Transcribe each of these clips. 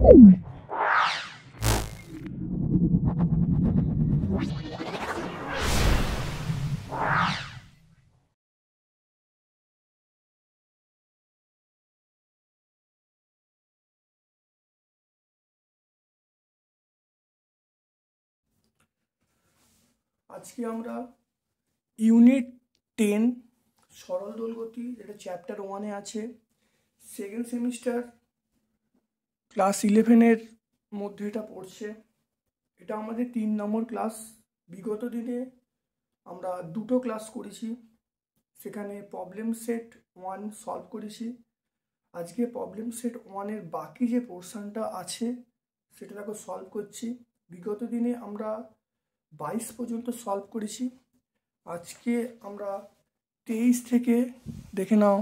আজকে আমরা ইউনিট 10 সরল দোলগতি, যেটা চ্যাপ্টার 1-এ আছে, সেকেন্ড সেমিস্টার ক্লাস 11-এর মধ্যে এটা পড়ছে। এটা আমাদের 3 নম্বর ক্লাস। বিগত দিনে আমরা 2টো ক্লাস করেছি, সেখানে প্রবলেম সেট 1 সলভ করেছি। আজকে প্রবলেম সেট 1-এর বাকি যে পোর্শনটা আছে সেটা দেখো সলভ করছি। বিগত দিনে আমরা 22 পর্যন্ত সলভ করেছি। আজকে আমরা 23 থেকে দেখে নাও,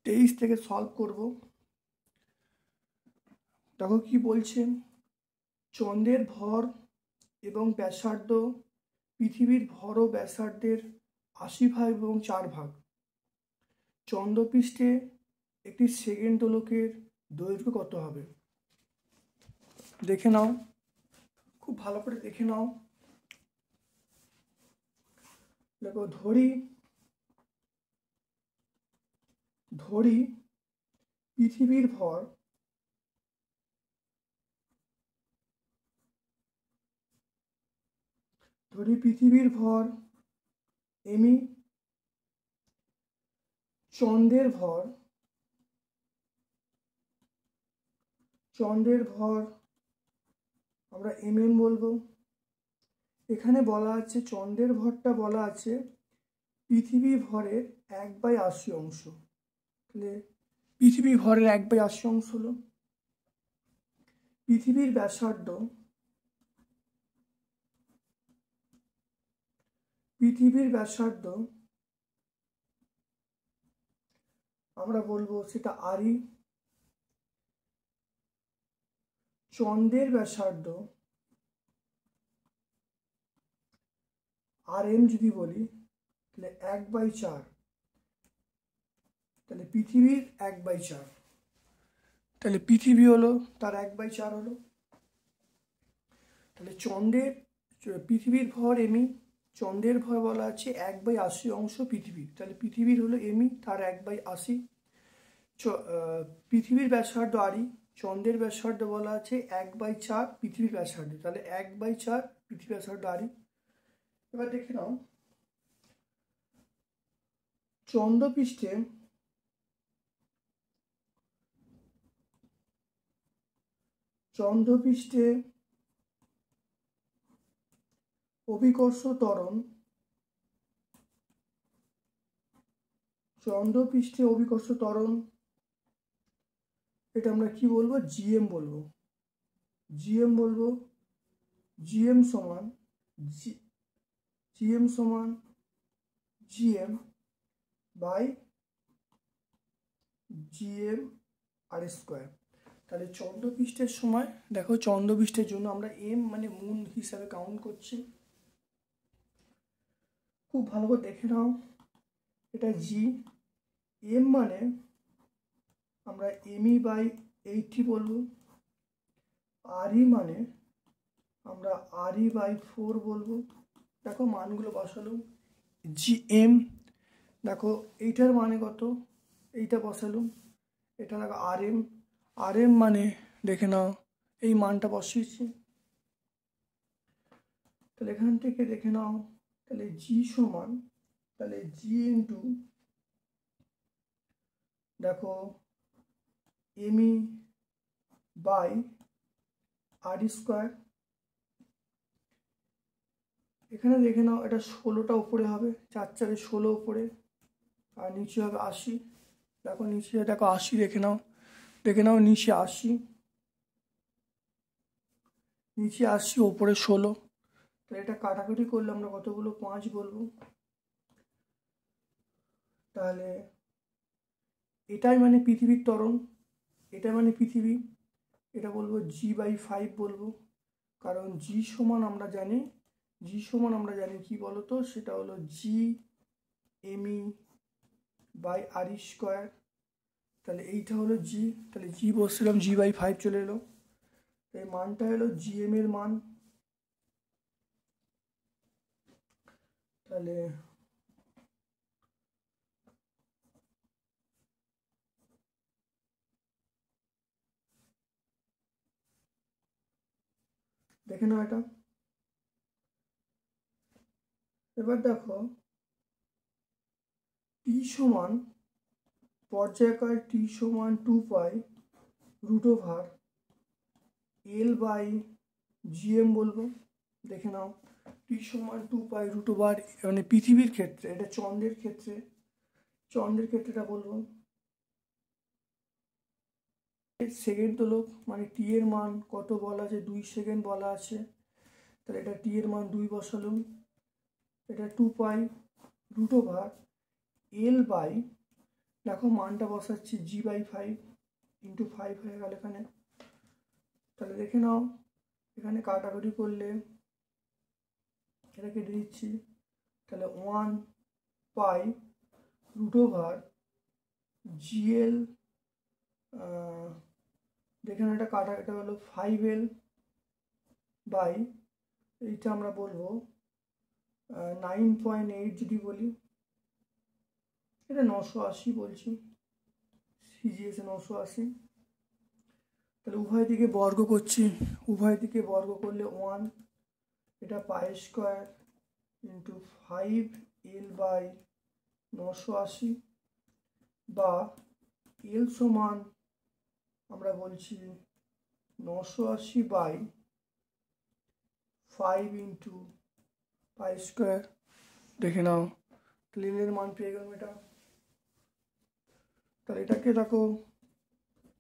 23 থেকে সলভ করব। দেখো কি বলছে, চন্দ্রের ভর এবং ব্যাসার্ধ পৃথিবীর ভর ও ব্যাসার্ধের 80 ভাগ এবং 4 ভাগ। চন্দ্রপৃষ্ঠে একটি সেকেন্ড দোলকের দৈর্ঘ্য কত হবে? দেখে নাও, খুব ভালো করে দেখে নাও। দেখো ধরি পৃথিবীর ভর এমি, চন্দ্রের ভর আমরা mm বলবো। এখানে বলা আছে চন্দ্রের ভরটা বলা আছে পৃথিবী ভরের 1/80 অংশ। তাহলে পৃথিবী ভরের 1/80 অংশ হলো। পৃথিবীর ব্যাসার্ধ আমরা বলবো সেটা আরই। চন্দ্রের ব্যাসার্ধ RM যদি বলি তাহলে 1/4, তাহলে পৃথিবীর 1/4, তাহলে পৃথিবী হলো তার 1/4 হলো। তাহলে পৃথিবীর ভর এমি, চন্দ্রের ভর বলা আছে 1/80 অংশ পৃথিবীর, তাহলে পৃথিবীর হলো এমি, তার 1/80। পৃথিবীর ব্যাসার্ধ আরই, চন্দ্রের ব্যাসার্ধ বলা আছে 1/4 পৃথিবীর ব্যাসার্ধ, তাহলে 1/4 পৃথিবীর ব্যাসার্ধ আরই। এবার দেখে নাও, চন্দ্রপৃষ্ঠে অভিকর্ষ ত্বরণ, এটা আমরা কি বলবো? জিএম বলবো। জিএম সমান GM by GM R square. তাহলে চন্দ্রপৃষ্ঠের সময় দেখো, চন্দ্রপৃষ্ঠের জন্য আমরা এম মানে মুন হিসাবে কাউন্ট করছি। খুব ভালো করে দেখে নাও, এটা জি। এম মানে আমরা এমই বাই 80 বলবো। আরই মানে আমরা আরই বাই 4 বলবো। দেখো মানগুলো বসালো, জি এম দেখো এইটার মানে কত, এইটা বসালো। এটা দেখো আর এম মানে দেখে নাও এই মানটা বসিয়েছি। তাহলে এখান থেকে দেখে নাও, তাহলে জি সমান, তাহলে জি ইন্টু দেখো এমই বাই আর স্কোয়ার। এখানে দেখে নাও, এটা 16টা উপরে হবে, 4 4 16 উপরে, আর নিচে হবে 80। দেখো নিচে দেখো 80, দেখে নাও নিচে 80, ওপরে 16। তাহলে এটা কাটাকুটি করলে আমরা কতগুলো 5 বলবো। তাহলে এটাই মানে পৃথিবীর ত্বরণ, এটা মানে পৃথিবী, এটা বলবো G/5 বলবো। কারণ জি সমান আমরা জানি কি বলতো, সেটা হলো G M I by R square. তাহলে এইটা হলো জি, তাহলে জি বসছিলাম, G/5 চলে এলো। এই মানটা হলো জিএম এর মান। তাহলে দেখে নাও এটা। এবার দেখো টি সমান পর্যায়কাল টি সমান 2 pi root over L by GM বলবো। দেখে নাও টি সমান 2 পাই রুট ওভার, মানে পৃথিবীর ক্ষেত্রে, এটা চন্দ্রের ক্ষেত্রে, চন্দ্রের ক্ষেত্রে এটা বলবো সেকেন্ড দোলক, মানে টি এর মান কত বলা আছে, 2 সেকেন্ড বলা আছে। তাহলে এটা টি এর মান 2 বসালাম, এটা 2 pi root over L by, দেখো মানটা বসাচ্ছি g/5 ইন্টু 5 হয়ে গেল এখানে। তাহলে দেখে নাও এখানে কাটাকুটি করলে এটা কেটে দিচ্ছি, তাহলে 1 পাই রুট ওভার জিএল, দেখে নাও এটা কাটা, এটা হলো 5L বাই, এইটা আমরা বলবো 9.8 যদি বলি, এটা 980 বলছি, সিজিএসে 980। তাহলে উভয় দিকে বর্গ করছি, উভয় দিকে বর্গ করলে 1, এটা পাই স্কোয়ার ইন্টু 5L বাই 980, বা এল সমান আমরা বলছি 980 বাই 5 ইন্টু পাই স্কোয়ার। দেখে নাও তাহলে এর মান পেয়ে গেলাম এটা। তাহলে এটাকে দেখো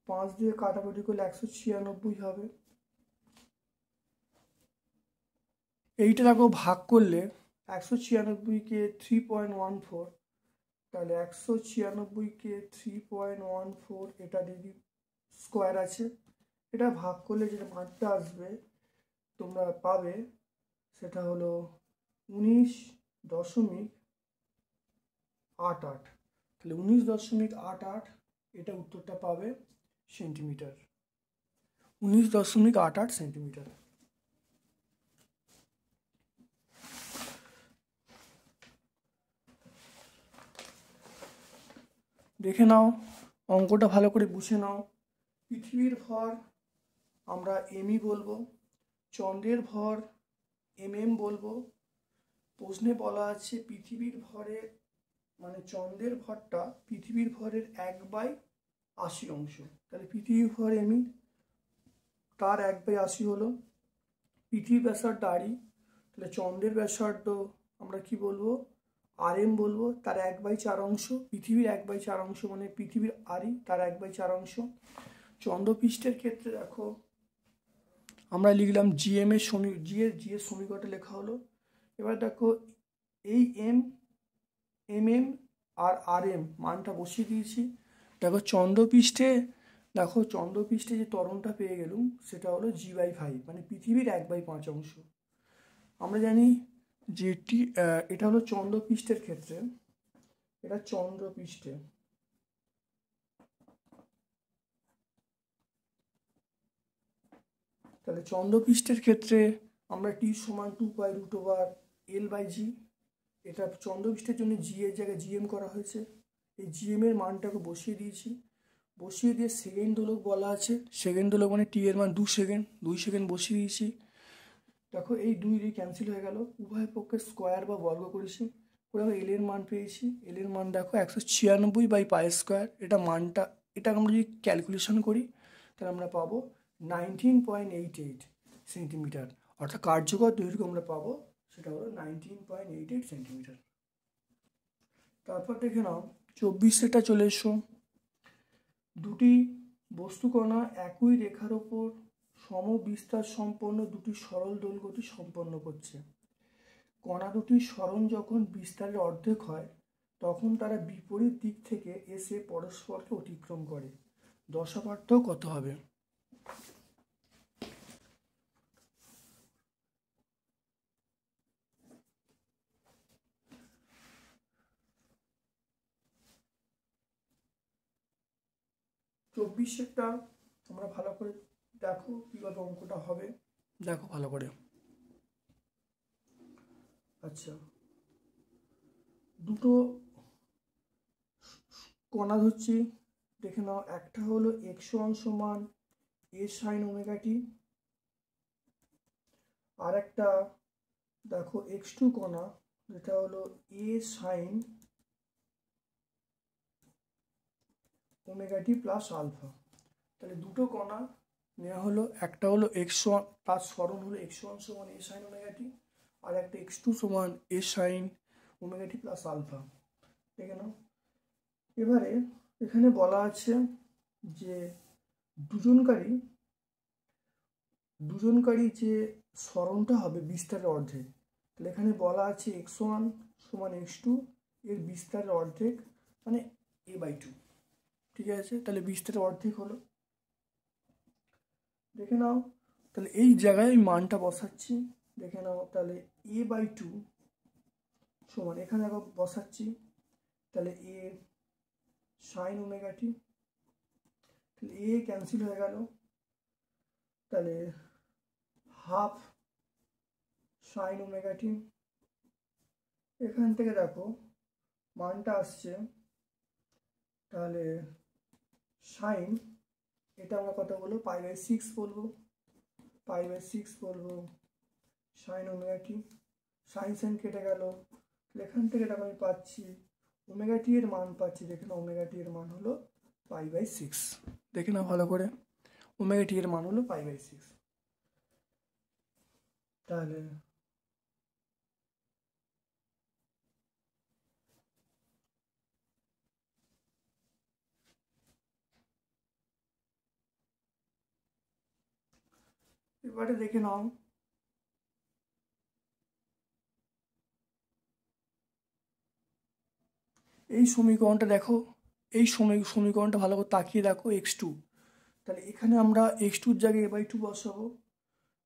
5 দিয়ে কাটাকুটি করলে 196 হবে। এইটা দেখো ভাগ করলে 196কে 3.14, তাহলে 196কে 3.14, এটা যদি স্কোয়ার আছে, এটা ভাগ করলে যেটা মানটা আসবে তোমরা পাবে সেটা হলো 19.88। তাহলে 19.88 এটা উত্তরটা পাবে সেন্টিমিটার, 19.88 সেন্টিমিটার। দেখে নাও অঙ্কটা ভালো করে বুঝে নাও। পৃথিবীর ভর আমরা এমই বলবো, চন্দ্রের ভর বলবো। প্রশ্নে বলা আছে পৃথিবীর ভরের, মানে চন্দ্রের ভরটা পৃথিবীর ভরের 1/80 অংশ। তাহলে পৃথিবীর ভর এমই, তার 1/80 হলো পৃথিবীর ব্যাসার্ধ আরই, তাহলে চন্দ্রের ব্যাসার্ধ আমরা কি বলবো, বলবো, তার 1/4 অংশ, পৃথিবীর 1/4 অংশ, মানে পৃথিবীর আরই তার 1/4 অংশ। চন্দ্রপৃষ্ঠের ক্ষেত্রে দেখো আমরা লিখলাম জিএম এর জি এর সমীকরণটা লেখা হলো। এবার দেখো এই এম আর মানটা বসিয়ে দিয়েছি। দেখো চন্দ্রপৃষ্ঠে যে ত্বরণটা পেয়ে গেলুম সেটা হলো g/5, মানে পৃথিবীর 1/5 অংশ। আমরা জানি যে এটা হলো চন্দ্রপৃষ্ঠের ক্ষেত্রে, এটা চন্দ্রপৃষ্ঠে, তাহলে চন্দ্রপৃষ্ঠের ক্ষেত্রে আমরা টি সমান 2 pi root over L by জি, এটা চন্দ্রপৃষ্ঠের জন্য জি এর জায়গায় জিএম করা হয়েছে। এই জিএম এর মানটাকে বসিয়ে দিয়েছি, বসিয়ে দিয়ে সেকেন্ড দোলক বলা আছে, সেকেন্ড দোলক মানে টি এর মান 2 সেকেন্ড বসিয়ে দিয়েছি। দেখো এই 2 ক্যান্সেল হয়ে গেল, উভয় পক্ষে স্কোয়ার বা বর্গ করেছি, করে আমরা এল এর মান পেয়েছি। এল এর মান দেখো 196 বাই পাই স্কোয়ার, এটা মানটা, এটা আমরা যদি ক্যালকুলেশন করি তাহলে আমরা পাবো 19.88 সেন্টিমিটার, অর্থাৎ কার্যকর দৈর্ঘ্য আমরা পাবো সেটা হলো 19.88 সেন্টিমিটার। তারপর দেখে নাও 24টা চলে এসো। দুটি বস্তুকণা একই রেখার ওপর সমবিস্তার সম্পন্ন দুটি সরল দোলগতি সম্পন্ন করছে। কণা দুটির সরণ যখন বিস্তারের অর্ধেক হয় তখন তারা বিপরীত দিক থেকে এসে পরস্পরকে অতিক্রম করে। দশা পার্থক্য কত হবে? চব্বিশেরটা আমরা ভালো করে দেখো কীভাবে অঙ্কটা হবে, দেখো ভালো করে। আচ্ছা, দুটো কণা ধরছি, দেখে নাও। একটা হলো x1 সমান a sin ওমেগা টি, আর একটা দেখো x2 কণা, যেটা হলো a sin omega t plus alpha. তাহলে দুটো কণা নেওয়া হলো, একটা হলো x1, তার স্মরণ হলো x1 সমান a sin ওমেগা টি, আর একটা x2 সমান a sin omega t plus alpha. দেখে নাও। এবারে এখানে বলা আছে যে দুজনকারী যে স্মরণটা হবে বিস্তারের অর্ধেক। তাহলে এখানে বলা আছে x1 সমান x2 এর বিস্তারের অর্ধেক, মানে a/2। ঠিক আছে, তাহলে বিস্তারের অর্ধেক হলো। দেখে নাও, তাহলে এই জায়গায় আমি মানটা বসাচ্ছি। দেখে নাও, তাহলে a/2 সমান, এখানে আবার বসাচ্ছি, তাহলে a sin ওমেগা টি, তাহলে a ক্যান্সেল হয়ে গেল, তাহলে হাফ sin ওমেগা টি। এখান থেকে দেখো মানটা আসছে, তাহলে সাইন, এটা আমরা কত বলবো, π/6 বলবো, π/6 বলবো সাইন ওমেগা টি। সাইন কেটে গেল, এখান থেকে দেখো আমি পাচ্ছি ওমেগা টি এর মান পাচ্ছি। দেখে নাও, ওমেগা টি এর মান হলো π/6। দেখে নাও ভালো করে, ওমেগা টি এর মান হলো π/6। তাহলে এবারে দেখে নাও, এই সমীকরণটা দেখো, এই সমীকরণটা ভালো করে তাকিয়ে দেখো, x2। তাহলে এখানে আমরা x2-র জায়গায় a/2 বসাবো,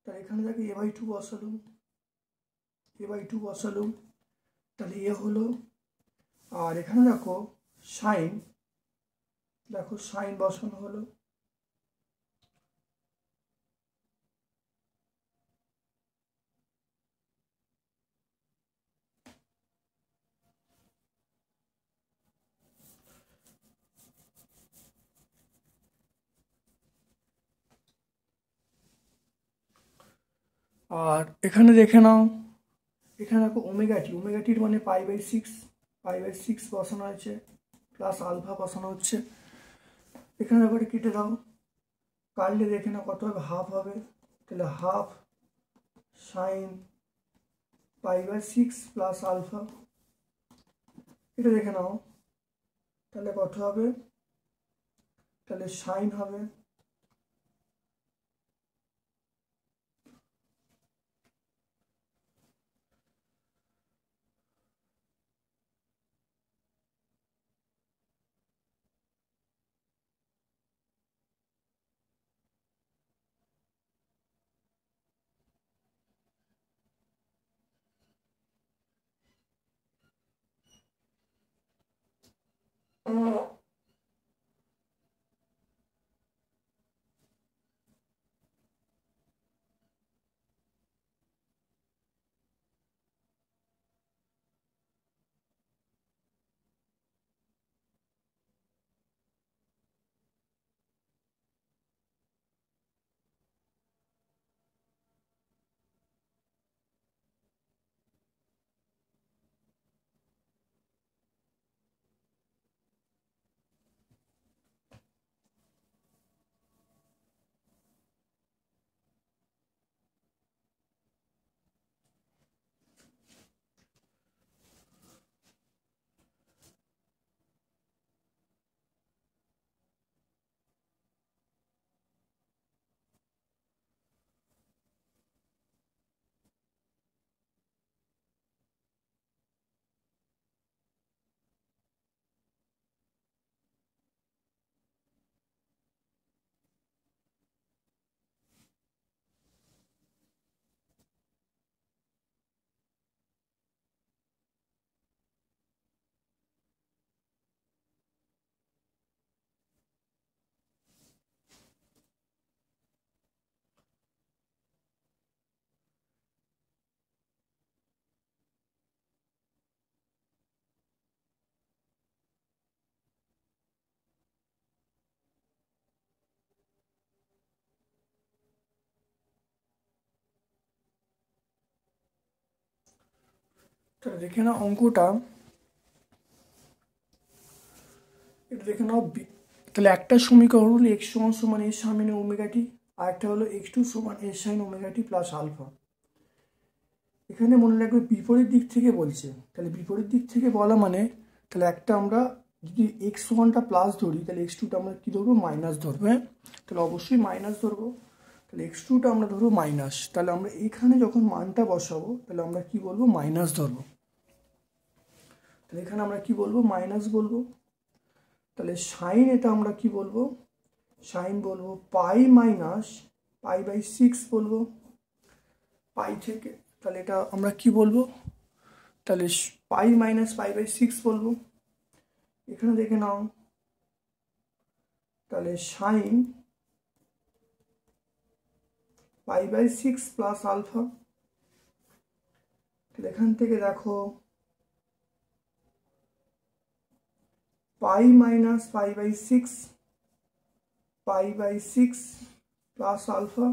তাহলে এখানে দেখো a/2 বসালুম, তাহলে এ হলো। আর এখানে দেখো সাইন, দেখো সাইন বসানো হলো। আর এখানে দেখে নাও, এখানে দেখো ওমেগাটির মানে π/6 বসানো হয়েছে, প্লাস আলফা বসানো হচ্ছে। এখানে একবারে কেটে দাও, কাটলে দেখে নাও কত হবে, হাফ হবে। তাহলে হাফ সাইন π/6 প্লাস আলফা, এটা দেখে নাও, তাহলে কত হবে, তাহলে সাইন হবে তাহলে দেখে নাও অঙ্কটা, এটা দেখে নাও। তাহলে একটা সমীকরণ হলো এক্স সমান সমান এর সাইন ওমেগা টি, আর একটা হলো এক্স টু সমান এর সাইন ওমেগা টি প্লাস আলফা। এখানে মনে রাখবে বিপরীত দিক থেকে বলছে, তাহলে বিপরীত দিক থেকে বলা মানে তাহলে একটা আমরা যদি এক্স ওয়ানটা প্লাস ধরি তাহলে এক্স টুটা আমরা কী ধরবো, মাইনাস ধরবো। হ্যাঁ, তাহলে অবশ্যই মাইনাস ধরবো। তাহলে এক্স টুটা আমরা ধরবো মাইনাস, তাহলে আমরা এখানে যখন মানটা বসাবো তাহলে আমরা কি বলবো, মাইনাস ধরবো। তাহলে এখানে আমরা কি বলবো, মাইনাস বলবো। তাহলে সাইন এটা আমরা কি বলবো, সাইন বলবো পাই মাইনাস পাই বাই 6 বলবো পাই থেকে। তাহলে এটা আমরা কি বলবো, তাহলে পাই মাইনাস পাই বাই 6 বলবো। এখানে দেখে নাও, তাহলে sine pi by 6 plus alpha. তাহলে এখান থেকে দেখো pi minus pi by 6 pi by 6 plus alpha.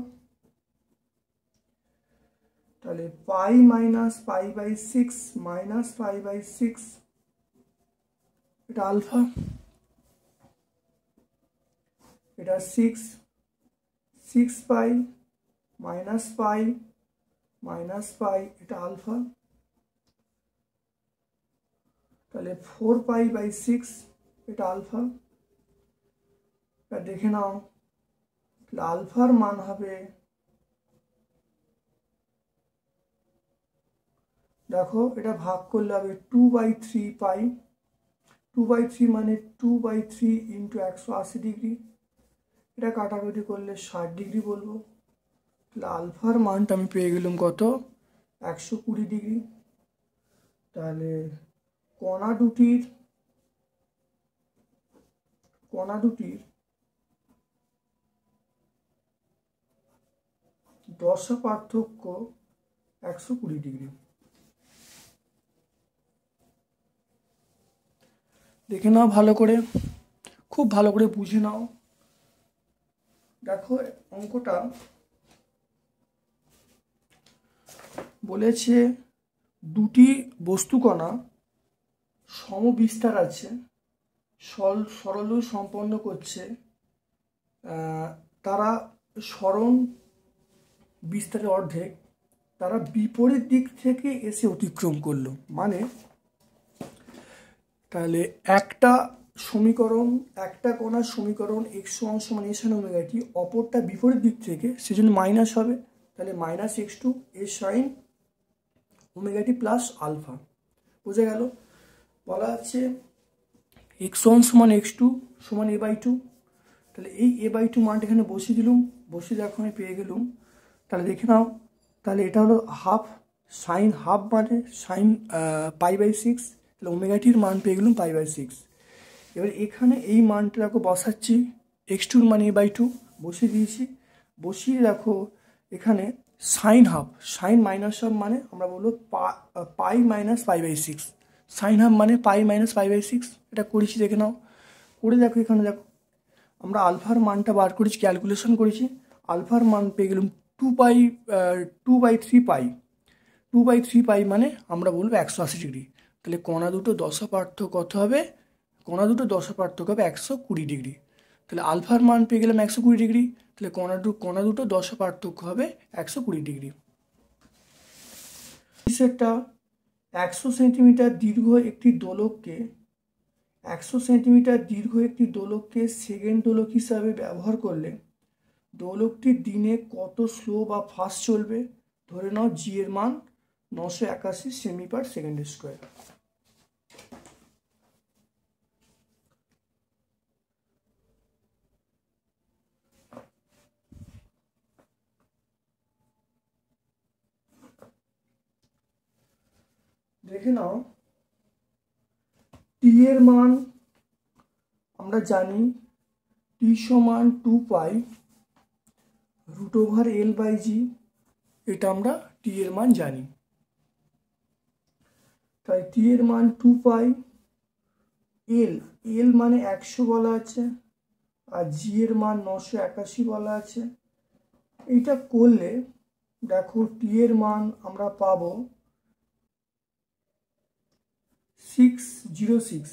তাহলে pi minus pi by 6 minus pi by 6, এটা আলফা, এটা 6 পাই মাইনাস পাই মাইনাস পাই, এটা আলফা। তাহলে 4 পাই বাই 6, এটা আলফা। এটা দেখে নাও, তাহলে আলফার মান হবে, দেখো এটা ভাগ করলে হবে 2/3 পাই, 2/3 মানে 2/3 ইন্টু 180 ডিগ্রি। এটা কাটাকুটি করলে 60 ডিগ্রি বলবো। তাহলে আলফার মানটা আমি পেয়ে গেলাম কত, 120 ডিগ্রি। তাহলে কণা দুটির দশা পার্থক্য 120 ডিগ্রি। দেখে নাও ভালো করে, খুব ভালো করে বুঝে নাও। দেখো অঙ্কটা বলেছে দুটি বস্তুকণা সমবিস্তার আছে, সরল সম্পন্ন করছে, তারা সরণ বিস্তারের অর্ধেক, তারা বিপরীত দিক থেকে এসে অতিক্রম করলো। মানে তাহলে একটা সমীকরণ, একটা কণার সমীকরণ এক্স ওয়ান সমান এ সাইন ওমেগা টি, অপরটা বিপরীত দিক থেকে, সেজন্য মাইনাস হবে। তাহলে মাইনাস এক্স টু এ সাইন ওমেগা টি প্লাস আলফা। বোঝা গেল? বলা আছে এক্স ওয়ান সমান এক্স টু সমান এ বাই টু। তাহলে এই এ বাই টু মানটা এখানে বসিয়ে দিলুম, বসিয়ে দেখো আমি পেয়ে গেলুম। তাহলে দেখে নাও, তাহলে এটা হলো হাফ, সাইন হাফ মানে সাইন পাই বাই 6, তাহলে ওমেগা টির মান পেয়ে গেলুম পাই বাই 6। এবার এখানে এই মানটা দেখো বসাচ্ছি, এক্স টুর মানে এ বাই টু বসিয়ে দিয়েছি। বসিয়ে দেখো এখানে sine half, sine minus half মানে আমরা বলবো pi minus pi by 6, sine half মানে পাই মাইনাস পাই বাই 6। এটা করেছি, দেখে নাও। করে দেখো এখানে দেখো আমরা আলফার মানটা বার করেছি, ক্যালকুলেশন করেছি। আলফার মান পেয়ে গেলাম 2/3 পাই, 2/3 পাই মানে আমরা বলবো 180 ডিগ্রি। তাহলে কণা দুটো দশা পার্থক্য কত হবে, কণা দুটো দশা পার্থক্য হবে 120 ডিগ্রি। তাহলে আলফার মান পেয়ে গেলাম 120 ডিগ্রি, তাহলে কণা দুটো দশা পার্থক্য হবে 120 ডিগ্রি। সেটা 100 সেন্টিমিটার দীর্ঘ একটি দোলককে 100 সেন্টিমিটার দীর্ঘ একটি দোলককে সেকেন্ড দোলক হিসাবে ব্যবহার করলে দোলকটি দিনে কত স্লো বা ফাস্ট চলবে। ধরে নাও জি এর মান 981 সেমি পার সেকেন্ড স্কোয়ার। দেখে নাও, টি এর মান আমরা জানি টি সমান 2 pi root over L by জি, এটা আমরা টি এর মান জানি। তাই টি এর মান 2 পাই, এল মানে 100 বলা আছে, আর জি এর মান 981 বলা আছে। এইটা করলে দেখো টি এর মান আমরা পাবো 606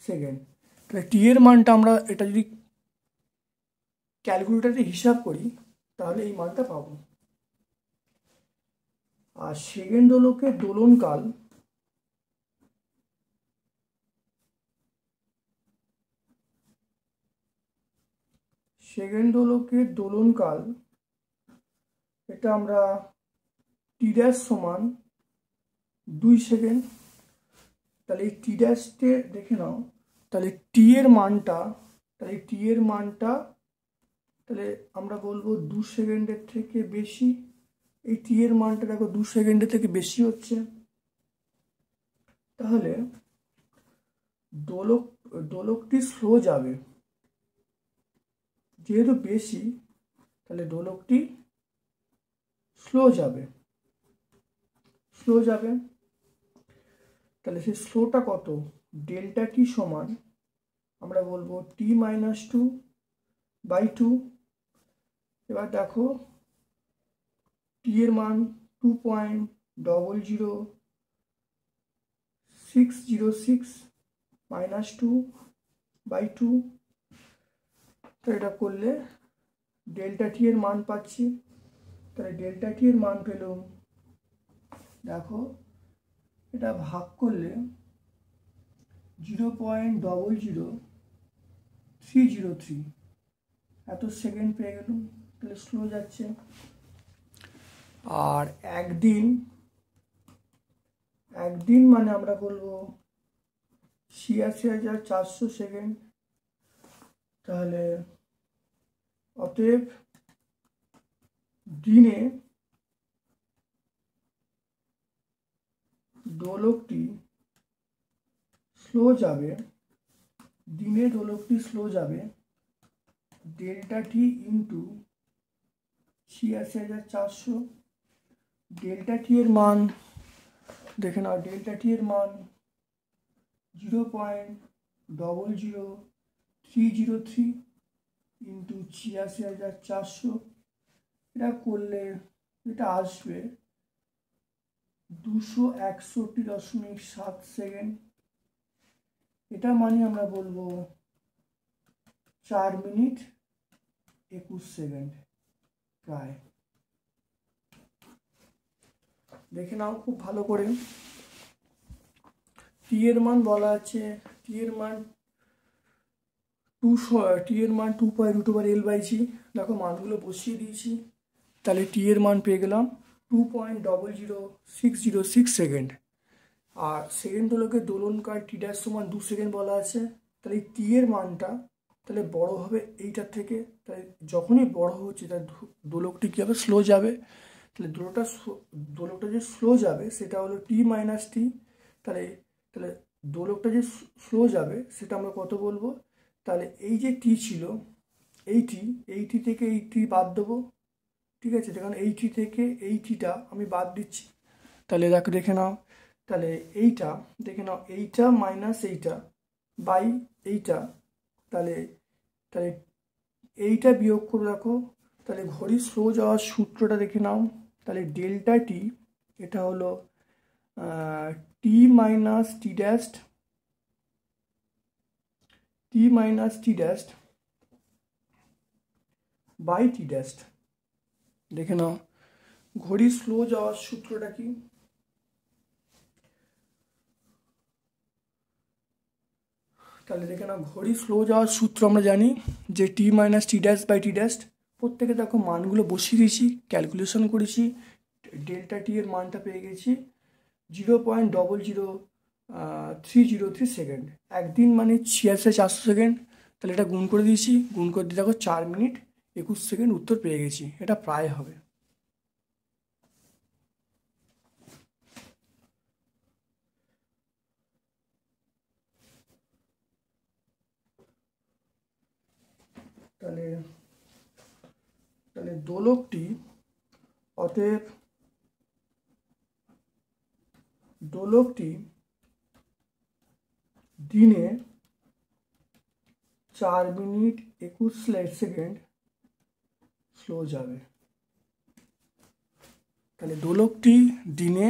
সেকেন্ড। তাহলে টি এর মানটা আমরা এটা যদি ক্যালকুলেটারে হিসাব করি তাহলে এই মানটা পাবো। আর সেকেন্ড দোলকে দোলনকাল এটা আমরা টি ড্যাশ সমান 2 সেকেন্ড। তাহলে এই টি ড্যাশকে দেখে নাও, তাহলে টি এর মানটা তাহলে আমরা বলবো 2 সেকেন্ডের থেকে বেশি। এই টি এর মানটা দেখো 2 সেকেন্ডের থেকে বেশি হচ্ছে। তাহলে দোলকটি স্লো যাবে, যেহেতু বেশি তাহলে দোলকটি স্লো যাবে। তাহলে সেই স্লোটা কত, ডেল্টা টি সমান আমরা বলবো t-2/2। এবার দেখো টি এর মান 2.00606 -2/2। তো এটা করলে ডেল্টা টি এর মান পাচ্ছি। তাহলে ডেল্টা টি এর মান পেলাম, দেখো এটা ভাগ করলে 0.00303 এত সেকেন্ড পেয়ে গেলাম। তাহলে স্লো যাচ্ছে। আর একদিন মানে আমরা বলবো 86,400 সেকেন্ড। তাহলে অতএব দিনে দোলকটি স্লো যাবে ডেল্টা টি ইন্টু 86,400। ডেল্টা টি এর মান দেখে নাও, ডেল্টা টি এর মান 0.00303 ইন্টু 86,400। এটা করলে এটা আসবে 261.7 সেকেন্ড। এটা মানে আমরা বলবো 4 মিনিট 21 সেকেন্ড প্রায়। দেখে নাও খুব ভালো করে। টি এর মান বলা আছে, টি এর মান 2.√L/g। দেখো মানগুলো বসিয়ে দিয়েছি। তাহলে টি এর মান পেয়ে গেলাম 2.00606 সেকেন্ড। আর সেকেন্ড দোলকে দোলনকাল টি ড্যাশ সমান 2 সেকেন্ড বলা আছে। তাহলে এই টি এর মানটা তাহলে বড় হবে এইটার থেকে। তাই যখনই বড় হচ্ছে তার দোলকটি কী হবে, স্লো যাবে। তাহলে দোলকটা যে স্লো যাবে সেটা হলো t-t। তাহলে দোলকটা যে স্লো যাবে সেটা আমরা কত বলবো, তাহলে এই যে টি ছিল এই টি থেকে এই টি বাদ দেবো। ঠিক আছে, কারণ এই টি থেকে এই টিটা আমি বাদ দিচ্ছি। তাহলে দেখে নাও, তাহলে এইটা দেখে নাও, এইটা মাইনাস এইটা বাই এইটা, তাহলে এইটা বিয়োগ করে রাখো। তাহলে ঘড়ি স্লো যাওয়ার সূত্রটা দেখে নাও। তাহলে ডেল্টা টি এটা হলো t minus t dash by t dash. দেখে নাও ঘড়ি স্লো যাওয়ার সূত্রটা কি। তাহলে দেখে নাও ঘড়ি স্লো যাওয়ার সূত্র আমরা জানি যে t-t'/t'। প্রত্যেকে দেখো মানগুলো বসিয়ে দিয়েছি, ক্যালকুলেশন করেছি, ডেল্টা টি এর মানটা পেয়ে গেছি 0.00303 সেকেন্ড। একদিন মানে 86,400 সেকেন্ড। তাহলে এটা গুণ করে দিয়েছি, গুণ করে দিয়ে দেখো 4 মিনিট 21 সেকেন্ড উত্তর পেয়ে গেছি। এটা প্রায় হবে। তাহলে দোলকটি অতএব দিনে 4 মিনিট 21 সেকেন্ড স্লো যাবে। তাহলে দোলকটি দিনে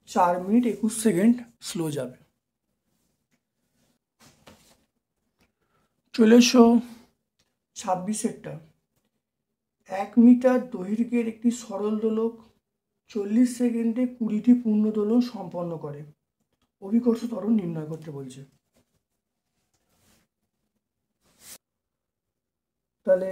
4 মিনিট 21 সেকেন্ড স্লো যাবে। চলে এসো 26এরটা। 1 মিটার দৈর্ঘ্যের একটি সরল দোলক 40 সেকেন্ডে 20টি পূর্ণ দোলন সম্পন্ন করে। অভিকর্ষ ত্বরণ নির্ণয় করতে বলছে। তাহলে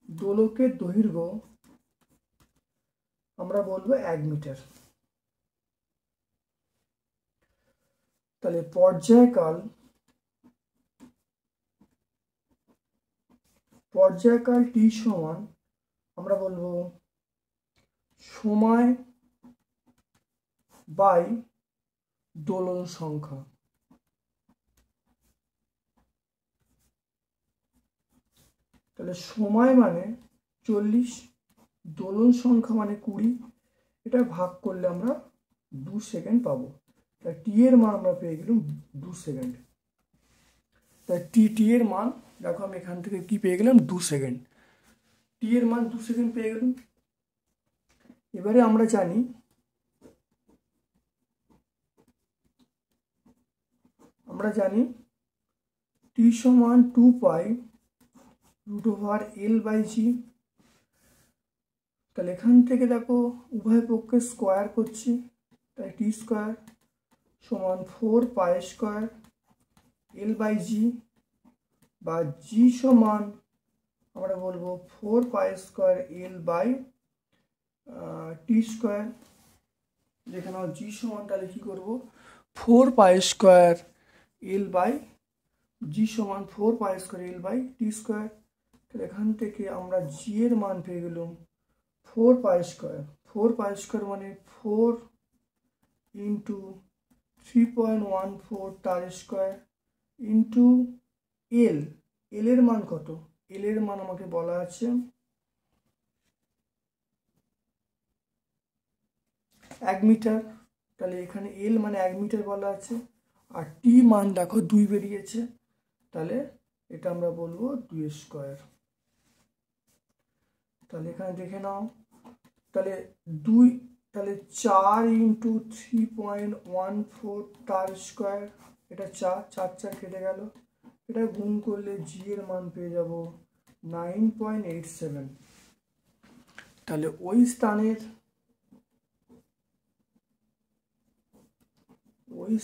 দোলকের দৈর্ঘ্য আমরা বলবো 1 মিটার। তাহলে পর্যায়কাল টি সমান আমরা বলবো সময় বাই দোলন সংখ্যা। তাহলে সময় মানে 40, দোলন সংখ্যা মানে 20, এটা ভাগ করলে আমরা 2 সেকেন্ড পাবো। তাই টি এর মান আমরা পেয়ে গেলাম 2 সেকেন্ড। তাই টি এর মান দেখো আমি এখান থেকে কি পেয়ে গেলাম 2 সেকেন্ড। টি এর মান 2 সেকেন্ড পেয়ে গেলাম। এবারে আমরা জানি টি সমান 2 পাই √L/g। তাহলে এখান থেকে দেখো উভয় পক্ষে স্কোয়ার করছি, তাই টি স্কোয়ার সমান 4 পাই স্কোয়ার L/g, বা জি সমান আমরা বলবো 4 পাই স্কোয়ার L/টি স্কোয়ার। যেখানে জি সমান তাহলে কি করবো 4 পাই স্কোয়ার L/জি সমান 4 পাই স্কোয়ার L/টি স্কোয়ার। তাহলে এখান থেকে আমরা জি এর মান পেয়ে গেলাম 4 পাই স্কোয়ার। 4 পাই স্কোয়ার মানে 4 ইন্টু 3.14 তার স্কোয়ার ইন্টু এল। এল এর মান কত? এল এর মান আমাকে বলা আছে 1 মিটার। তাহলে এখানে এল মানে 1 মিটার বলা আছে, আর টি মান দেখো 2 বেরিয়েছে, তাহলে এটা আমরা বলবো 2 স্কোয়ার। তাহলে এখানে দেখে নাও, তাহলে 4 ইন্টু 3.14 তার স্কোয়ার, এটা 4 কেটে গেল, এটা গুণ করলে জি এর মান পেয়ে যাব 9.87। তাহলে ওই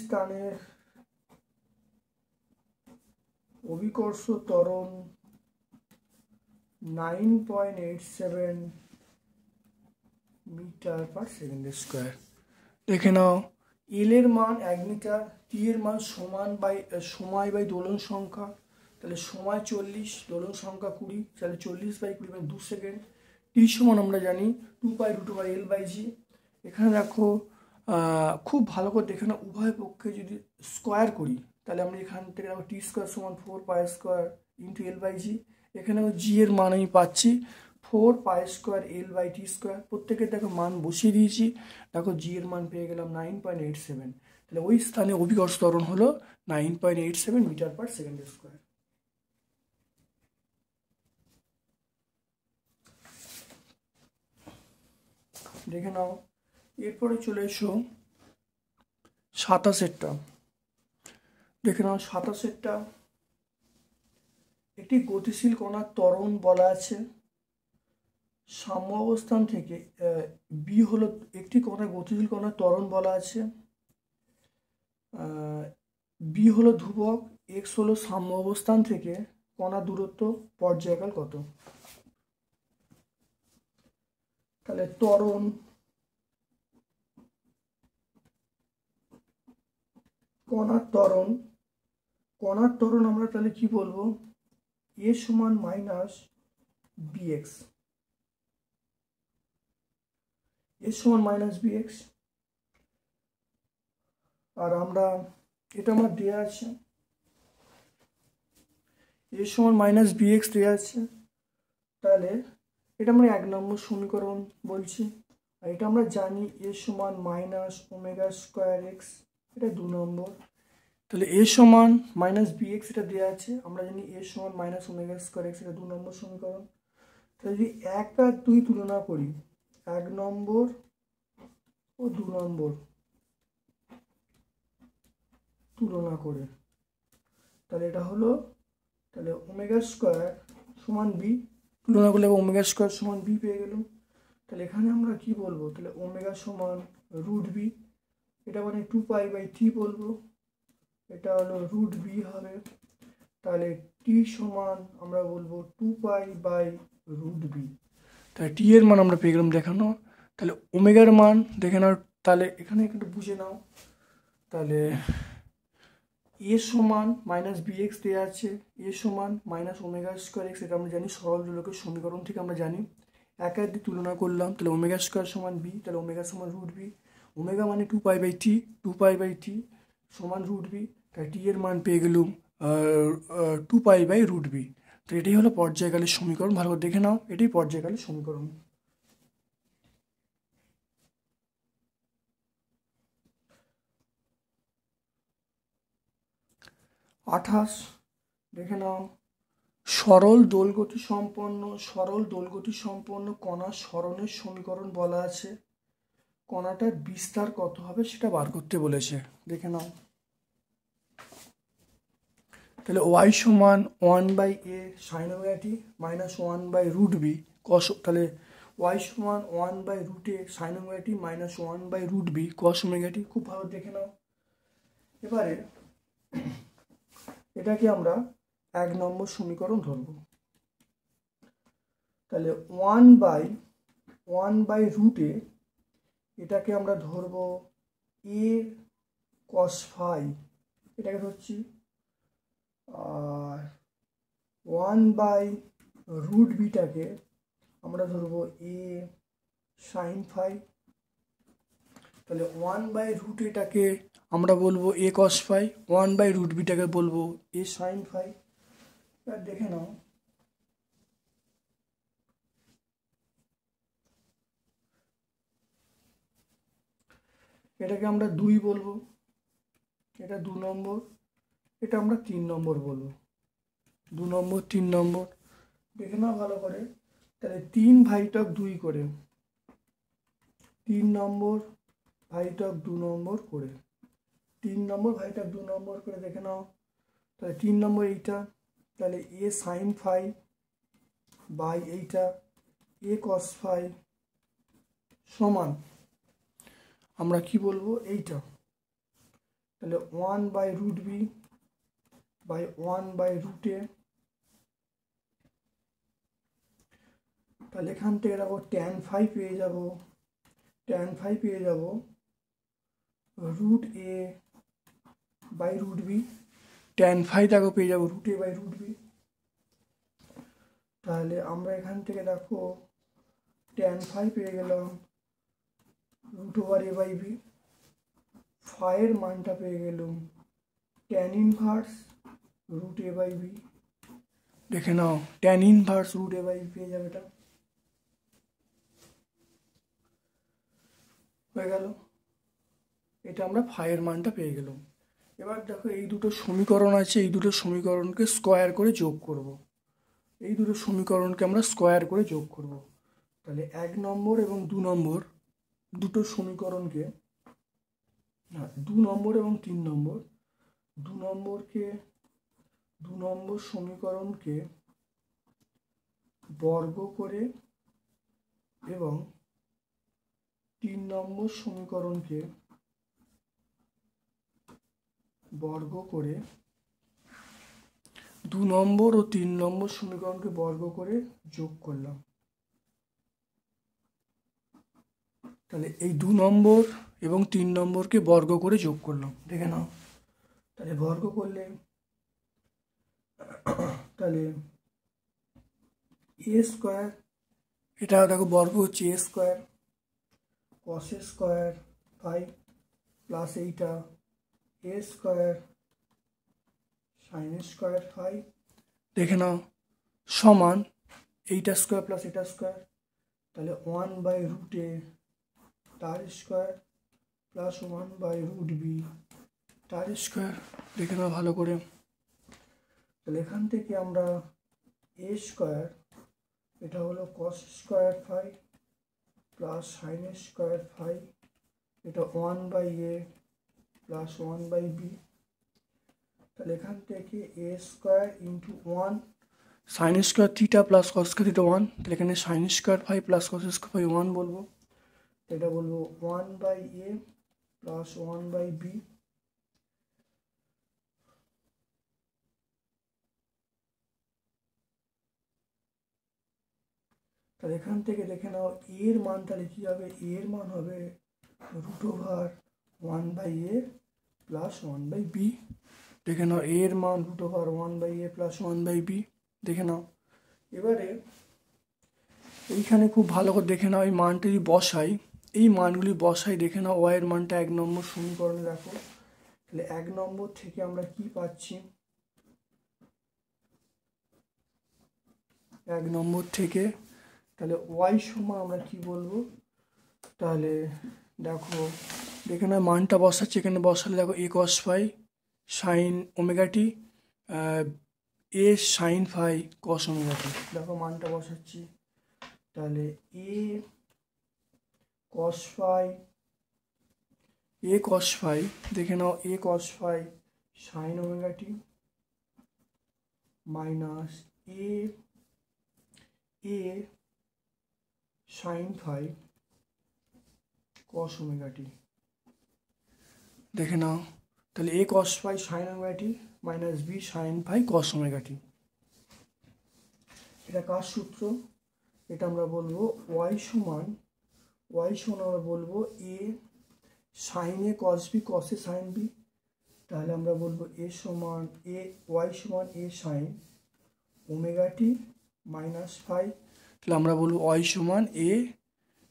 স্থানের অভিকর্ষ ত্বরণ 9.87 মিটার পার সেকেন্ড স্কোয়ার। দেখে নাও এল এর মান 1 মিটার, টি এর মান সময় বাই দোলন সংখ্যা। তাহলে সময় 40, দোলন সংখ্যা 20, তাহলে 40/20 মানে 2 সেকেন্ড। টি সমান আমরা জানি 2 পাই √L/g। এখানে দেখো খুব ভালো করে দেখে নাও, উভয় পক্ষে যদি স্কোয়ার করি তাহলে আমরা এখান থেকে দেখো টি স্কোয়ার সমান 4 পাই স্কোয়ার ইন্টু L/g। এখানে জি এর মান আমি পাচ্ছি 4 পাই স্কোয়ার L/টি স্কোয়ার। প্রত্যেকের দেখো মান বসিয়ে দিয়েছি, দেখো জি এর মান পেয়ে গেলাম 9.87। তাহলে ওই স্থানে অভিকর্ষ ত্বরণ হলো 9.87 মিটার পার সেকেন্ড স্কোয়ার। দেখে নাও, এরপরে চলে এসো 27এরটা। দেখে নাও 27এরটা, একটি গতিশীল কণার ত্বরণ বলা আছে। সাম্য অবস্থান থেকে বি হলো একটি গতিশীল কণার ত্বরণ বলা আছে। বি হলো ধ্রুবক, এক্স হলো সাম্য অবস্থান থেকে কণার দূরত্ব, পর্যায়কাল কত? তাহলে কণার ত্বরণ আমরা তাহলে কি বলবো, এ সমান মাইনাস বিএক্স। আর আমরা এটা আমার দেওয়া আছে, এ সমান মাইনাস বিএক্স দেওয়া আছে। তাহলে এটা আমরা 1 নম্বর সমীকরণ বলছি, আর এটা আমরা জানি এ সমান মাইনাস ওমেগা স্কোয়ার এক্স, এটা 2 নম্বর। তাহলে এ সমান মাইনাস বি এক্স এটা দেওয়া আছে, আমরা জানি এ সমান মাইনাস ওমেগা স্কোয়ার এক্স, এটা 2 নম্বর সমীকরণ। তাহলে যদি 1 আর 2 তুলনা করি, 1 নম্বর ও 2 নম্বর তুলনা করে, তাহলে এটা হলো, তাহলে ওমেগা স্কোয়ার সমান বি, তুলনা করলে ওমেগা স্কোয়ার সমান বি পেয়ে গেলাম। তাহলে এখানে আমরা কি বলবো, তাহলে ওমেগা সমান রুট বি, এটা মানে 2π/3 বলবো, এটা হলো রুট বি হবে। তাহলে টি সমান আমরা বলবো 2π/√b। তাহলে টি এর মান আমরা পেয়ে গেলাম দেখানো। তাহলে ওমেগার মান দেখে নাও, তাহলে এখানে একটু বুঝে নাও। তাহলে এ সমান মাইনাস বি এক্স দেওয়া আছে, এ সমান মাইনাস ওমেগা স্কোয়ার এক্স, এটা আমরা জানি সরল দোলকের সমীকরণ থেকে আমরা জানি। 1 আর 2 তুলনা করলাম, তাহলে ওমেগা স্কোয়ার সমান বি, তাহলে ওমেগা সমান রুট বি, ওমেগা মানে 2π/t সমান রুট বি, তাই টি এর মান পেয়ে গেলুম 2π/√b। তো এটাই হলো পর্যায়কালের সমীকরণ, ভালো করে দেখে নাও, এটাই পর্যায়কালের সমীকরণ। 28 দেখে নাও, সরল দোলগতি সম্পন্ন কণার সরণের সমীকরণ বলা আছে, কণাটার বিস্তার কত হবে সেটা বার করতে বলেছে, দেখে নাও। তাহলে ওয়াই সমান 1/a sin ωt minus 1/√b cos, তাহলে ওয়াই সমান 1/√a sin ωt minus 1/√b cos ωt, খুব ভালো দেখে নাও। এবারে এটাকে আমরা 1 নম্বর সমীকরণ ধরব। তাহলে 1/√a এটাকে আমরা ধরব a cos phi, এটাকে ধরছি, আর 1/√bটাকে আমরা ধরবো a sin phi। তাহলে 1/√aটাকে আমরা বলবো a cos phi, 1/√bটাকে বলবো a sin phi। এবার দেখে নাও, এটাকে আমরা 2 বলবো, এটা 2 নম্বর, এটা আমরা 3 নম্বর বলবো, 2 নম্বর 3 নম্বর, দেখে নাও ভালো করে। তাহলে 3/2 করে, 3 নম্বর ভাইটক 2 নম্বর করে, 3 নম্বর ভাইটক 2 নম্বর করে দেখে নাও। তাহলে 3 নম্বর এইটা, তাহলে a sin phi বাই এইটা a cos phi সমান আমরা কি বলবো এইটা, তাহলে 1/√b বাই 1/√a। তাহলে এখান থেকে দেখো tan phi পেয়ে যাব, tan phi পেয়ে যাব √a/√b, tan phi দেখো পেয়ে যাব √a/√b। তাহলে আমরা এখান থেকে দেখো tan phi পেয়ে গেলাম √a/b, phi এর মানটা পেয়ে গেলাম tan ইনভার্স √a/b, দেখে নাও tan ইনভার্স √a/b পেয়ে যাবে, এটা হয়ে গেল। এটা আমরা phi এর মানটা পেয়ে গেলাম। এবার দেখো এই দুটো সমীকরণ আছে, এই দুটো সমীকরণকে স্কোয়ার করে যোগ করব, এই দুটো সমীকরণকে আমরা স্কোয়ার করে যোগ করব। তাহলে 1 নম্বর এবং 2 নম্বর দুটো সমীকরণকে, না 2 নম্বর এবং 3 নম্বর, 2 নম্বর সমীকরণকে বর্গ করে এবং 3 নম্বর সমীকরণকে বর্গ করে, 2 নম্বর ও 3 নম্বর সমীকরণকে বর্গ করে যোগ করলাম। তাহলে এই 2 নম্বর এবং 3 নম্বরকে বর্গ করে যোগ করলাম, দেখে নাও। তাহলে বর্গ করলে, তাহলে a স্কোয়ার, এটা দেখো বর্গ হচ্ছে a square cos square phi plus এইটা a square sin square phi, দেখে নাও, সমান এইটা স্কোয়ার প্লাস এটা স্কোয়ার, তাহলে 1/√a তার স্কোয়ার প্লাস 1/√b তার স্কোয়ার। দেখে নাও ভালো করে। তাহলে এখান থেকে আমরা এ স্কোয়ার, এটা হলো cos square phi plus sine square phi, এটা 1/a প্লাস 1/b। তাহলে এখান থেকে a square into 1 sine square theta plus cos square theta 1, তাহলে এখানে sine square phi plus cos square phi 1 বলবো, এটা বলবো 1/a প্লাস 1/b। তাহলে এখান থেকে দেখে নাও এর মান, তাহলে কী হবে, এর মান হবে √1/a প্লাস 1/b। দেখে নাও এর মান √1/a প্লাস 1/b, দেখে নাও। এবারে এইখানে খুব ভালো করে দেখে নাও, এই মানটা যদি বসাই, এই মানগুলি বসাই, দেখে নাও ওয়াইয়ের মানটা 1 নম্বর সমীকরণে দেখো। তাহলে 1 নম্বর থেকে আমরা কি পাচ্ছি, 1 নম্বর থেকে তাহলে ওয়াই সমান আমরা কি বলবো, তাহলে দেখো দেখে নাও মানটা বসাচ্ছি, এখানে বসালে দেখো a cos phi sine omega t, a sine phi cos omega t, দেখো মানটা বসাচ্ছি। তাহলে এ কস ফাই দেখে নাও a cos phi sine omega t minus a sine phi cos omega t, দেখে নাও। তাহলে a cos phi sine omega t minus b sine phi cos omega t, এটা কার সূত্র, এটা আমরা বলবো ওয়াই সমান আমরা বলবো এ সাইন এ কস বি কস এ সাইন বি। তাহলে আমরা বলবো ওয়াই সমান এ sign omega t minus phi, তাহলে আমরা বলবো ওয়াই সমান এ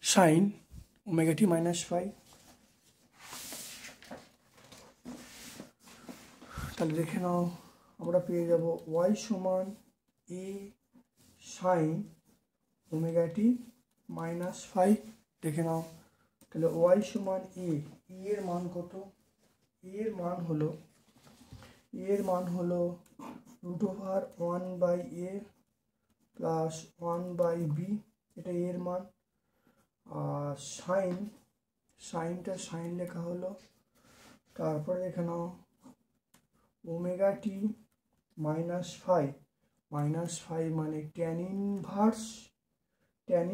sign omega t minus phi. তাহলে দেখে নাও আমরা পেয়ে যাব ওয়াই সমান এ sign omega t minus phi, দেখে নাও। তাহলে ওয়াই সমান এর মান কত, এর মান হলো √1/a প্লাস 1/b, এটা এর মান। আর সাইনটা সাইন লেখা হলো, তারপরে দেখে নাও ওমেগা টি মাইনাস ফাই মানে ট্যান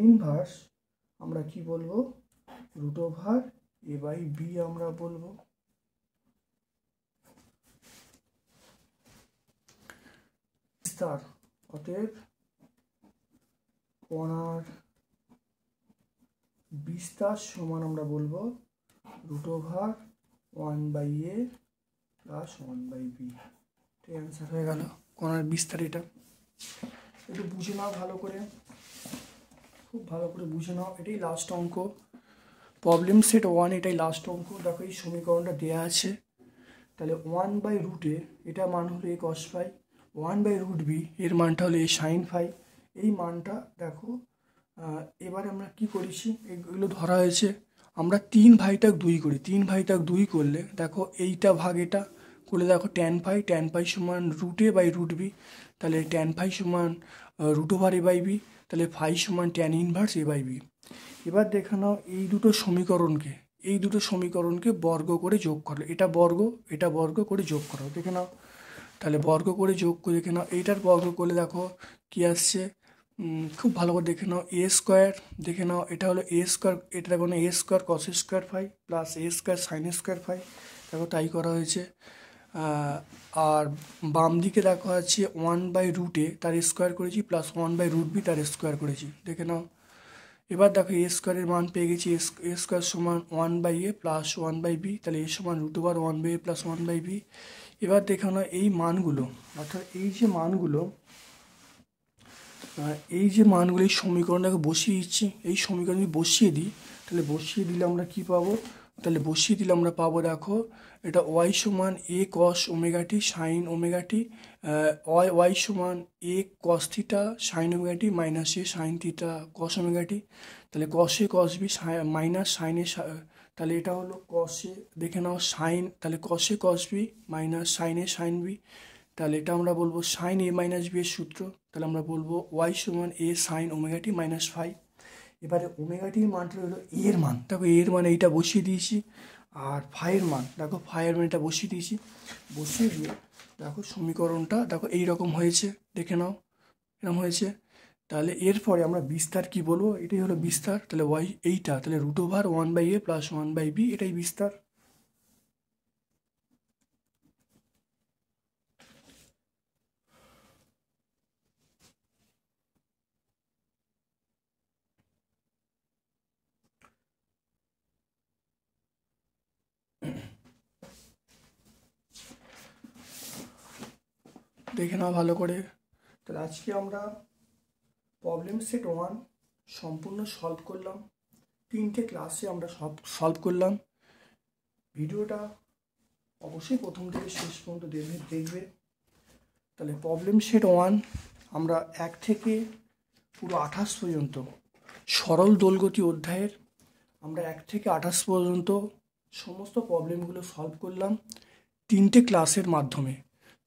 ইনভার্স আমরা কি বলবো √a/b আমরা বলবো। বিস্তার, অতএব কণার বিস্তার সমান আমরা বলবো √1/a প্লাস 1/b, এটা অ্যান্সার হয়ে গেল কণার বিস্তার। এটা একটু বুঝে নাও ভালো করে, খুব ভালো করে বুঝে নাও। এটাই লাস্ট অঙ্ক, প্রবলেম সেট 1, এটাই লাস্ট অঙ্ক। দেখো এই সমীকরণটা দেওয়া আছে, তাহলে 1/√a এটা মান হলো এ কস ফাই, 1/√b এর মানটা হলো এ সাইন ফাই, এই মানটা দেখো। এবারে আমরা কি করেছি, এগুলো ধরা হয়েছে, আমরা 3/2 করি, 3/2 করলে দেখো এইটা ভাগ এটা করলে দেখো ট্যান ফাই সমান √a/√b, তাহলে ট্যান ফাই সমান √a/b, তাহলে ফাই সমান ট্যান ইনভার্স a/b। এবার দেখে নাও এই দুটো সমীকরণকে বর্গ করে যোগ করো, এটা বর্গ করে যোগ করো, দেখে নাও। তাহলে বর্গ করে যোগ করে দেখে নাও, এইটার বর্গ করলে দেখো কি আসছে, খুব ভালো করে দেখে নাও এ স্কোয়ার, দেখে নাও এটা হলো এ স্কোয়ার, এটা দেখো না a square cos square phi plus a square sine square phi, দেখো তাই করা হয়েছে। আর বাম দিকে দেখো আছে 1/√a তার স্কোয়ার করেছি প্লাস 1/√b তার স্কোয়ার করেছি, দেখে নাও। এবার দেখো এ স্কোয়ারের মান পেয়ে গেছি, এ স্কোয়ার সমান 1/a প্লাস 1/b, তাহলে এ সমান √1/a প্লাস 1/b। এবার দেখো না এই মানগুলো, অর্থাৎ এই যে মানগুলো এই সমীকরণটাকে বসিয়ে দিচ্ছি, এই সমীকরণ বসিয়ে দিই, তাহলে বসিয়ে দিলে আমরা কি পাবো, পাবো দেখো এটা ওয়াই সমান এ কস ওমেগা টি সাইন ওমেগা টি, ওয়াই সমান এ cos theta sine omega t minus a sine theta cos omega টি, তাহলে কস এ কস বি মাইনাস সাইন এ তাহলে এটা হলো কসে, দেখে নাও সাইন, তাহলে কসে কস বি মাইনাস সাইন এ সাইন বি, তাহলে এটা আমরা বলবো সাইন এ মাইনাস বি এর সূত্র, তাহলে আমরা বলবো ওয়াই সমান এ sign omega t minus phi. এবারে ওমেগা টির মানটা হলো এ এর মান, দেখো এ এর মান এইটা বসিয়ে দিয়েছি, আর ফাইয়ের মান দেখো ফাইয়ের মান এটা বসিয়ে দিয়েছি, বসিয়ে দিয়ে দেখো সমীকরণটা দেখো এইরকম হয়েছে, দেখে নাও এরকম হয়েছে। তাহলে এরপরে আমরা বিস্তার কি বলবো, এটাই হলো বিস্তার, তাহলে ওয়াই এইটা, তাহলে root over 1/a plus 1/b এটাই বিস্তার। দেখে নাও ভালো করে। তাহলে আজকে আমরা প্রবলেম সেট 1 সম্পূর্ণ সলভ করলাম, 3টে ক্লাসে আমরা সব সলভ করলাম। ভিডিওটা অবশ্যই প্রথম থেকে শেষ পর্যন্ত দেখবে। তাহলে প্রবলেম সেট 1 আমরা 1 থেকে পুরো 28 পর্যন্ত সরল দোলগতি অধ্যায়ের আমরা 1 থেকে 28 পর্যন্ত সমস্ত প্রবলেমগুলো সলভ করলাম 3টে ক্লাসের মাধ্যমে।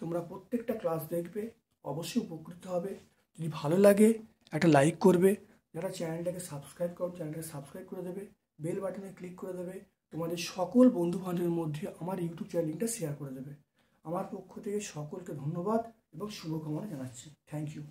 তোমরা প্রত্যেকটা ক্লাস দেখবে, অবশ্যই উপকৃত হবে। যদি ভালো লাগে একটা লাইক করবে, যারা চ্যানেলটাকে সাবস্ক্রাইব করো চ্যানেলটাকে সাবস্ক্রাইব করে দেবে, বেল বাটনে ক্লিক করে দেবে, তোমাদের সকল বন্ধু বান্ধবের মধ্যে আমার ইউটিউব চ্যানেলটা শেয়ার করে দেবে। আমার পক্ষ থেকে সকলকে ধন্যবাদ এবং শুভকামনা জানাচ্ছি। Thank you.